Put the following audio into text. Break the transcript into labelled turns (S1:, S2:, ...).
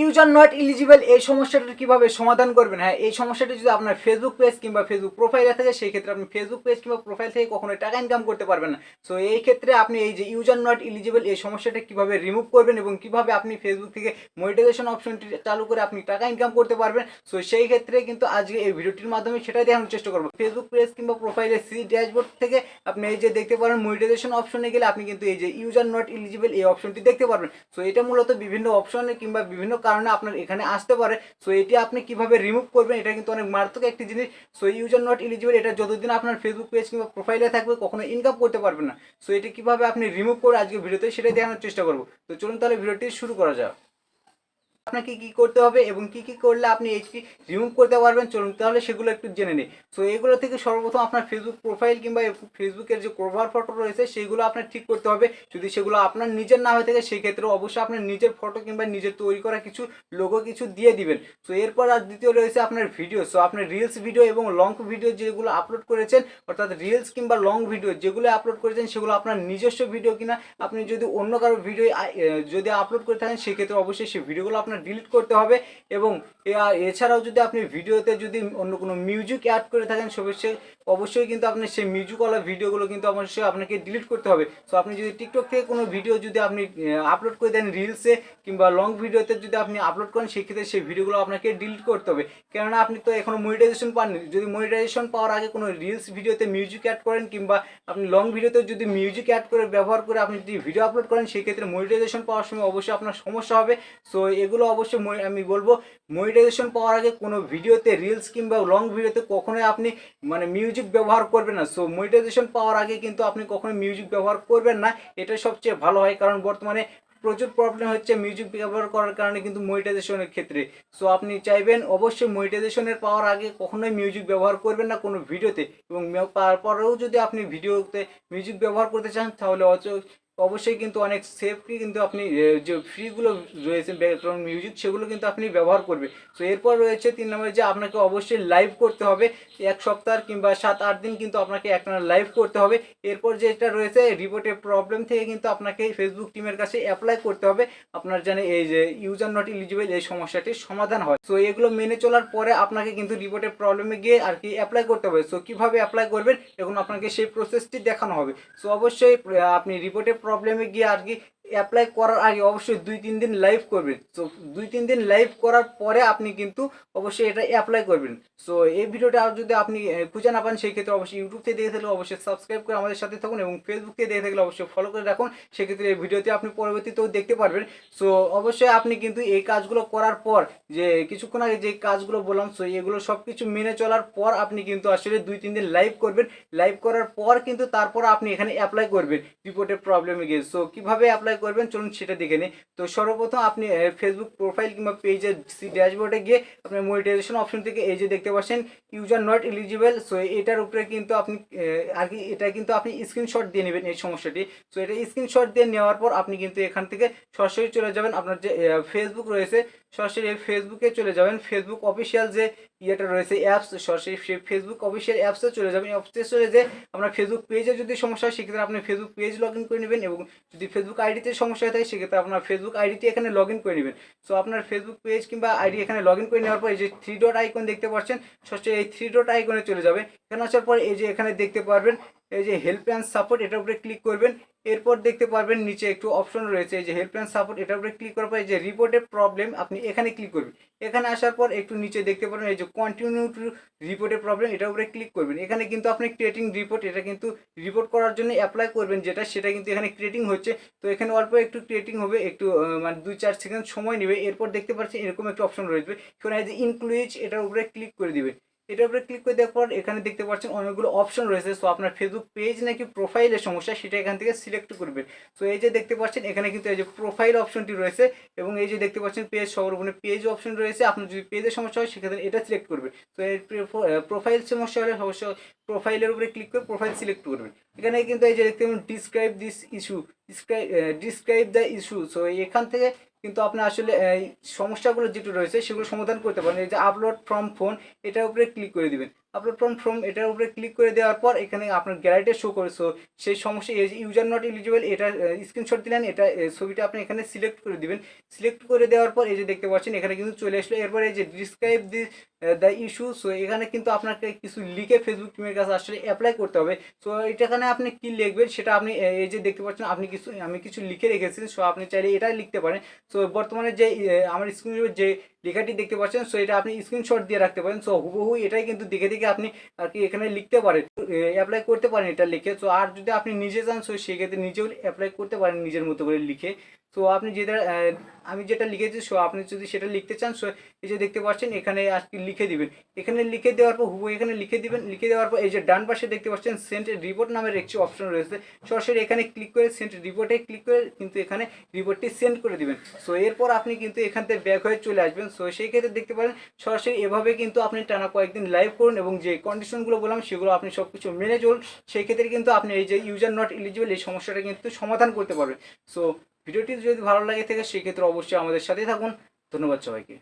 S1: User not eligible এই সমস্যাটা কিভাবে সমাধান করবেন। হ্যাঁ, এই সমস্যাটা যদি আপনার ফেসবুক পেজ কিংবা ফেসবুক প্রোফাইলে থাকে সেই ক্ষেত্রে আপনি ফেসবুক পেজ কিংবা প্রোফাইল থেকে কখনোই টাকা ইনকাম করতে পারবেন না। সো এই ক্ষেত্রে আপনি এই যে ইউজার নট এলিজিবল এই সমস্যাটা কিভাবে রিমুভ করবেন এবং কিভাবে আপনি ফেসবুক থেকে মনিটাইজেশন অপশনটি চালু করে আপনি টাকা ইনকাম করতে পারবেন। সো সেই ক্ষেত্রে কিন্তু আজকে এই ভিডিওটির মাধ্যমে সেটাই দেখানোর চেষ্টা করবো। ফেসবুক পেজ কিংবা প্রোফাইলের সি ড্যাশবোর্ড থেকে আপনি এই যে দেখতে পারেন মনিটাইজেশন অপশনে গেলে আপনি কিন্তু এই যে ইউজার নট এলিজিবল এই অপশনটি দেখতে পারবেন। সো এটা মূলত বিভিন্ন অপশনে কিংবা বিভিন্ন কারণে আপনার এখানে আসতে পারে। সো এটি আপনি কিভাবে রিমুভ করবেন এটা কিন্তু অনেক মারাত্মক একটি জিনিস। সো ইউজার নট এলিজিবল এটা যতদিন আপনার ফেসবুক পেজ কিংবা প্রোফাইলে থাকবে কখনো ইনকাম করতে পারবেন না। সো এটি কিভাবে আপনি রিমুভ করে আজকে ভিডিওতে সেটাই দেখানোর চেষ্টা করবো। তো চলুন তাহলে ভিডিওটি শুরু করা যাক। আপনাকে কি করতে হবে এবং কি কি করলে আপনি এইটি রিমুভ করতে পারবেন, চলুন তাহলে সেগুলো একটু জেনে নিই। সো এগুলো থেকে সর্বপ্রথম আপনার ফেসবুক প্রোফাইল কিংবা ফেসবুকের যে কভার ফটো রয়েছে সেগুলো আপনার ঠিক করতে হবে। যদি সেগুলো আপনার নিজের না হয়ে থাকে সেই ক্ষেত্রে অবশ্যই আপনার নিজের ফটো কিংবা নিজের তৈরি করা কিছু লোগো কিছু দিয়ে দিবেন। সো এরপর আর দ্বিতীয় রয়েছে আপনার ভিডিও। সো আপনার রিলস ভিডিও এবং লং ভিডিও যেগুলো আপলোড করেছেন, অর্থাৎ রিলস কিংবা লং ভিডিও যেগুলো আপলোড করেছেন সেগুলো আপনার নিজস্ব ভিডিও কিনা, আপনি যদি অন্য কারো ভিডিও যদি আপলোড করে থাকেন সেক্ষেত্রে অবশ্যই সেই ভিডিওগুলো আপনার ডিলিট করতে হবে। এবং এছাড়াও যদি আপনি ভিডিওতে যদি অন্য কোনো মিউজিক অ্যাড করে থাকেন অবশ্যই কিন্তু আপনি সেই মিউজিকওয়ালা ভিডিওগুলো কিন্তু অবশ্যই আপনাকে ডিলিট করতে হবে। সো আপনি যদি টিকটক থেকে কোনো ভিডিও যদি আপনি আপলোড করে দেন রিলসে কিংবা লং ভিডিওতে যদি আপনি আপলোড করেন সেক্ষেত্রে সেই ভিডিওগুলো আপনাকে ডিলিট করতে হবে। কেননা আপনি তো এখনও মনিটাইজেশন পাননি। যদি মনিটাইজেশন পাওয়ার আগে কোনো রিলস ভিডিওতে মিউজিক অ্যাড করেন কিংবা আপনি লং ভিডিওতে যদি মিউজিক অ্যাড করে ব্যবহার করে আপনি যদি ভিডিও আপলোড করেন সেক্ষেত্রে মনিটাইজেশন পাওয়ার সময় অবশ্যই আপনার সমস্যা হবে। সো এগুলো অবশ্যই আমি বলবো মনিটাইজেশন পাওয়ার আগে কোনো ভিডিওতে রিলস কিংবা লং ভিডিওতে কখনোই আপনি মিউজিক ব্যবহার করবেন না। সো মনিটাইজেশন পাওয়ার আগে কিন্তু আপনি কখনোই মিউজিক ব্যবহার করবেন না, এটা সবচেয়ে ভালো হয়। কারণ বর্তমানে প্রচুর প্রবলেম হচ্ছে মিউজিক ব্যবহার করার কারণে কিন্তু মনিটাইজেশনের ক্ষেত্রে। সো আপনি চাইবেন অবশ্যই মনিটাইজেশনের পাওয়ার আগে কখনোই মিউজিক ব্যবহার করবেন না কোনো ভিডিওতে। এবং তারপরেও যদি আপনি ভিডিওতে মিউজিক ব্যবহার করতে চান তাহলে অবশ্যই কিন্তু অনেক সেফটি কিন্তু আপনি যে ফ্রিগুলো রয়েছে ব্যাকগ্রাউন্ড মিউজিক সেগুলো কিন্তু আপনি ব্যবহার করবে। সো এরপর রয়েছে 3 নম্বরে যে আপনাকে অবশ্যই লাইভ করতে হবে 1 সপ্তাহ কিংবা 7-8 দিন কিন্তু আপনাকে একটানা লাইভ করতে হবে। এরপর যেটা রয়েছে রিপোর্টের প্রবলেম থেকে কিন্তু আপনাকে ফেসবুক টিমের কাছে অ্যাপ্লাই করতে হবে আপনার জানে এই যে ইউজার নট এলিজিবল এই সমস্যাটির সমাধান হয়। সো এগুলো মেনে চলার পরে আপনাকে কিন্তু রিপোর্টের প্রবলেমে গিয়ে আর কি অ্যাপ্লাই করতে হবে। সো কীভাবে অ্যাপ্লাই করবেন এখন আপনাকে সেই প্রসেসটি দেখানো হবে। সো অবশ্যই আপনি রিপোর্টের প্রবলেমে গিয়ে আর কি অ্যাপ্লাই করার আগে অবশ্যই 2-3 দিন লাইভ করবেন। সো 2-3 দিন লাইভ করার পরে আপনি কিন্তু অবশ্যই এটা অ্যাপ্লাই করবেন। সো এই ভিডিওটা যদি আপনি খুঁজে না পান সেই ক্ষেত্রে অবশ্যই ইউটিউব থেকে দেখে থাকলে অবশ্যই সাবস্ক্রাইব করে আমাদের সাথে থাকুন এবং ফেসবুক থেকে দেখে থাকলে অবশ্যই ফলো করে রাখুন। সেক্ষেত্রে এই ভিডিওতে আপনি পরবর্তীতেও দেখতে পারবেন। সো অবশ্যই আপনি কিন্তু এই কাজগুলো করার পর যে কিছুক্ষণ আগে যে কাজগুলো বললাম সো এগুলো সব কিছু মেনে চলার পর আপনি কিন্তু আসলে 2-3 দিন লাইভ করবেন। লাইভ করার পর কিন্তু তারপর আপনি এখানে অ্যাপ্লাই করবেন রিপোর্টের প্রবলেমে গিয়ে। সো কীভাবে অ্যাপ্লাই করবেন চলুন সেটা দেখে নিই। তো সর্বপ্রথম আপনি ফেসবুক প্রোফাইল কিংবা পেজের ড্যাশবোর্ডে গিয়ে আপনার মনিটাইজেশন অপশন থেকে এই যে দেখতে পাচ্ছেন ইউজার নট এলিজিবল। সো এটার উপরে কিন্তু আপনি আর কি এটা কিন্তু আপনি স্ক্রিনশট দিয়ে নেবেন এই সমস্যাটি। সো এটা স্ক্রিনশট দিয়ে নেওয়ার পর আপনি কিন্তু এখান থেকে সরাসরি চলে যাবেন আপনার যে ফেসবুক রয়েছে, সরাসরি ফেসবুকে চলে যাবেন। ফেসবুক অফিসিয়াল যে ইয়েটা রয়েছে অ্যাপস, সরাসরি ফেসবুক অফিসিয়াল অ্যাপসে চলে যাবেন। অ্যাপসে চলে যে আপনার ফেসবুক পেজে যদি সমস্যা হয় সেক্ষেত্রে আপনি ফেসবুক পেজ লগ ইন করে নেবেন এবং যদি ফেসবুক আইডিতে সমস্যা হয়ে থাকে সেক্ষেত্রে আপনার ফেসবুক আইডিটি এখানে লগ ইন করে নেবেন। সো আপনার ফেসবুক পেজ কিংবা আইডি এখানে লগ ইন করে নেওয়ার পর এই যে 3 ডট আইকন দেখতে পাচ্ছেন সরাসরি এই 3 ডট আইকনে চলে যাবে। এখানে আসার পর এই যে এখানে দেখতে পারবেন এই যে হেল্প অ্যান্ড সাপোর্ট এটার উপরে ক্লিক করবেন। এরপর দেখতে পারবেন নিচে একটু অপশন রয়েছে এই যে হেল্প অ্যান্ড সাপোর্ট এটার উপরে ক্লিক করার পর এই যে রিপোর্টের প্রবলেম আপনি এখানে ক্লিক করবেন। এখানে আসার পর একটু নিচে দেখতে পারবেন এই যে কন্টিনিউ টু রিপোর্টের প্রবলেম এটার উপরে ক্লিক করবেন। এখানে কিন্তু আপনি ক্রিয়েটিং রিপোর্ট এটা কিন্তু রিপোর্ট করার জন্য অ্যাপ্লাই করবেন যেটা সেটা কিন্তু এখানে ক্রিয়েটিং হচ্ছে। তো এখানে অল্প একটু ক্রিয়েটিং হবে, একটু 2-4 সেকেন্ড সময় নেবে। এরপর দেখতে পাচ্ছেন এরকম একটা অপশন রয়েছে এখানে এই যে ইনক্লুড এটার উপরে ক্লিক করে দিবেন। এটার উপরে ক্লিক করে দেওয়ার পর এখানে দেখতে পাচ্ছেন অনেকগুলো অপশন রয়েছে। সো আপনার ফেসবুক পেজ নাকি প্রোফাইলের সমস্যা সেটা এখান থেকে সিলেক্ট করবেন। সো এই যে দেখতে পাচ্ছেন এখানে কিন্তু এই যে প্রোফাইল অপশনটি রয়েছে এবং এই যে দেখতে পাচ্ছেন পেজ সর্বনিম্ন পেজ অপশন রয়েছে। আপনার যদি পেজের সমস্যা হয় সেক্ষেত্রে এটা সিলেক্ট করবেন। তো এই প্রোফাইল সমস্যা হলে অবশ্যই প্রোফাইলের উপরে ক্লিক করে প্রোফাইল সিলেক্ট করবেন। এখানে কিন্তু এই যে দেখতে পাবেন describe this issue, describe the issue. So এখান থেকে কিন্তু আপনি আসলে এই সমস্যাগুলো যেটা রয়েছে সেগুলো সমাধান করতে পারেন। এই যে আপলোড ফ্রম ফোন এটার উপরে ক্লিক করে দিবেন। আপলোড ফ্রম এটার উপরে ক্লিক করে দেওয়ার পর এখানে আপনার গ্যালারিটা শো করে। সো সেই সমস্যা এই যে ইউজার নট এলিজিবল এটা স্ক্রিনশট দিলেন, এটা ছবিটা আপনি এখানে সিলেক্ট করে দিবেন। সিলেক্ট করে দেওয়ার পর এই যে দেখতে পাচ্ছেন এখানে কিন্তু চলে আসলো। এরপরে এই যে ডিসক্রাইব দ্য ইস্যু, সো এখানে কিন্তু আপনাকে কিছু লিখে ফেসবুক টিমের কাছে আসলে অ্যাপ্লাই করতে হবে। সো এখানে আপনি কি লিখবেন সেটা আপনি এই যে দেখতে পাচ্ছেন আমি কিছু লিখে রেখেছি। সো আপনি চাইলে এটা লিখতে পারেন। সো বর্তমানে যে আমার স্ক্রিনের যে লেখাটি দেখতে পাচ্ছেন, সো এটা আপনি স্ক্রিনশট দিয়ে রাখতে পারেন। সো হুবহু এটাই কিন্তু দেখে দেখে আপনি আর কি এখানে লিখতে পারেন, অ্যাপ্লাই করতে পারেন এটা লিখে। সো আর যদি আপনি নিজে চান সো সেক্ষেত্রে নিজেও অ্যাপ্লাই করতে পারেন নিজের মতো করে লিখে। সো আপনি যেটা আমি যেটা লিখেছি, সো আপনি যদি সেটা লিখতে চান সো এই যে দেখতে পাচ্ছেন এখানে আজকে লিখে দিবেন। এখানে লিখে দেওয়ার পর হুবহু এখানে লিখে দিবেন। লিখে দেওয়ার পর এই যে ডান পাশে দেখতে পাচ্ছেন সেন্ড রিপোর্ট নামের একটি অপশন রয়েছে, সরাসরি এখানে ক্লিক করে সেন্ড রিপোর্টে ক্লিক করে কিন্তু এখানে রিপোর্টটি সেন্ড করে দিবেন। সো এরপর আপনি কিন্তু এখান থেকে ব্যাক হয়ে চলে আসবেন। সো সেই ক্ষেত্রে দেখতে পারেন সরাসরি এভাবে কিন্তু আপনি টানা কয়েকদিন লাইভ করুন এবং যে কন্ডিশনগুলো বললাম সেগুলো আপনি সব কিছু মেনে চলুন। সেই ক্ষেত্রে কিন্তু আপনি এই যে ইউজার নট এলিজিবল এই সমস্যাটা কিন্তু সমাধান করতে পারবেন। সো ভিডিওটি যদি ভালো লাগে থাকে সেক্ষেত্রে অবশ্যই আমাদের সাথে থাকুন। ধন্যবাদ সবাইকে।